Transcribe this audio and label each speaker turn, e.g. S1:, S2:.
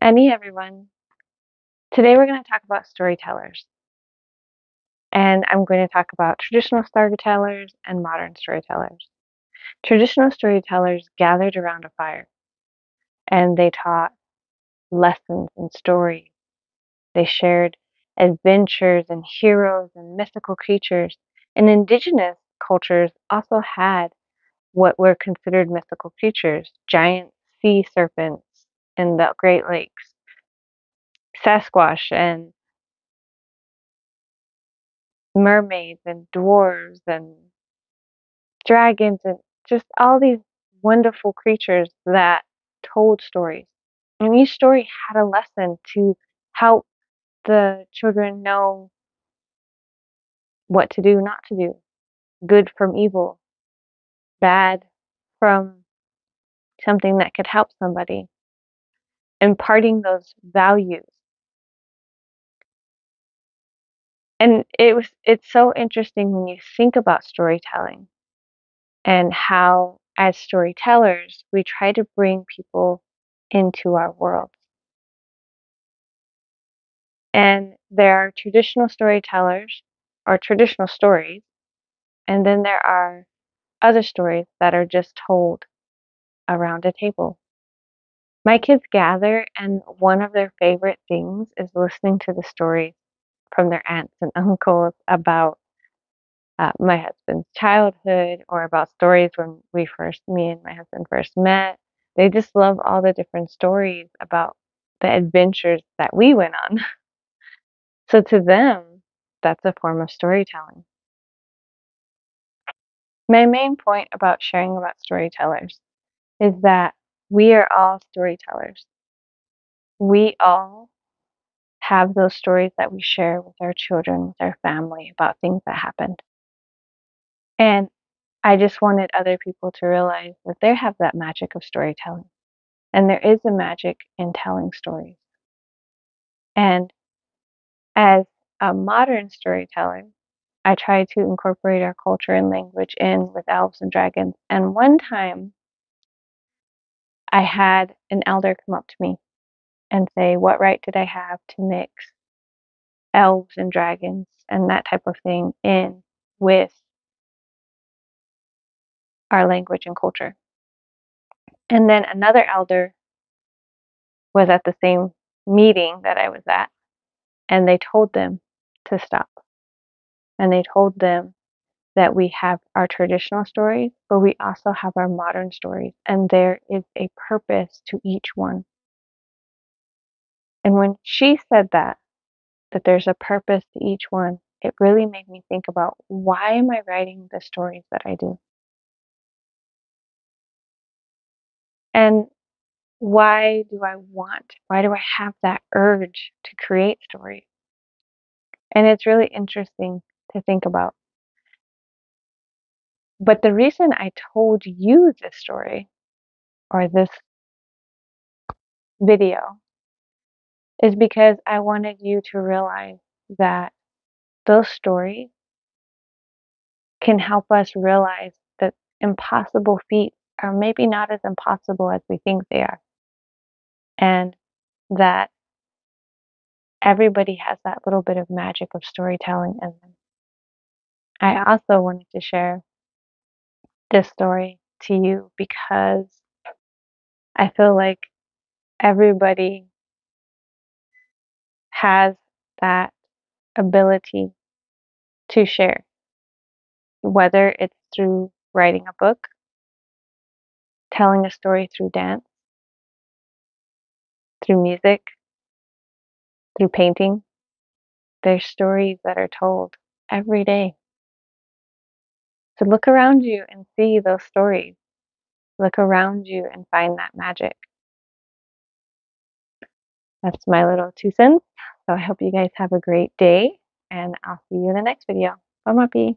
S1: Annie, everyone. Today we're going to talk about storytellers. And I'm going to talk about traditional storytellers and modern storytellers. Traditional storytellers gathered around a fire and they taught lessons and stories. They shared adventures and heroes and mythical creatures. And indigenous cultures also had what were considered mythical creatures, giant sea serpents in the Great Lakes, Sasquatch and mermaids and dwarves and dragons and just all these wonderful creatures that told stories. And each story had a lesson to help the children know what to do, not to do, good from evil, bad from something that could help somebody, imparting those values. And it's so interesting when you think about storytelling and how, as storytellers, we try to bring people into our world. And there are traditional storytellers or traditional stories, and then there are other stories that are just told around a table. My kids gather, and one of their favorite things is listening to the stories from their aunts and uncles about my husband's childhood or about stories when me and my husband first met. They just love all the different stories about the adventures that we went on. So to them, that's a form of storytelling. My main point about sharing about storytellers is that we are all storytellers. We all have those stories that we share with our children, with our family about things that happened. And I just wanted other people to realize that they have that magic of storytelling. And there is a magic in telling stories. And as a modern storyteller, I try to incorporate our culture and language in with elves and dragons. And one time I had an elder come up to me and say, what right did I have to mix elves and dragons and that type of thing in with our language and culture? And then another elder was at the same meeting that I was at, and they told them to stop. And they told them that we have our traditional stories, but we also have our modern stories, and there is a purpose to each one. And when she said that there's a purpose to each one, it really made me think about, why am I writing the stories that I do? And why do I have that urge to create stories? And it's really interesting to think about. But the reason I told you this story or this video is because I wanted you to realize that those stories can help us realize that impossible feats are maybe not as impossible as we think they are. And that everybody has that little bit of magic of storytelling in them. I also wanted to share this story to you because I feel like everybody has that ability to share, whether it's through writing a book, telling a story through dance, through music, through painting. There's stories that are told every day. So look around you and see those stories. Look around you and find that magic. That's my little 2 cents. So I hope you guys have a great day, and I'll see you in the next video. Bye, Mappy.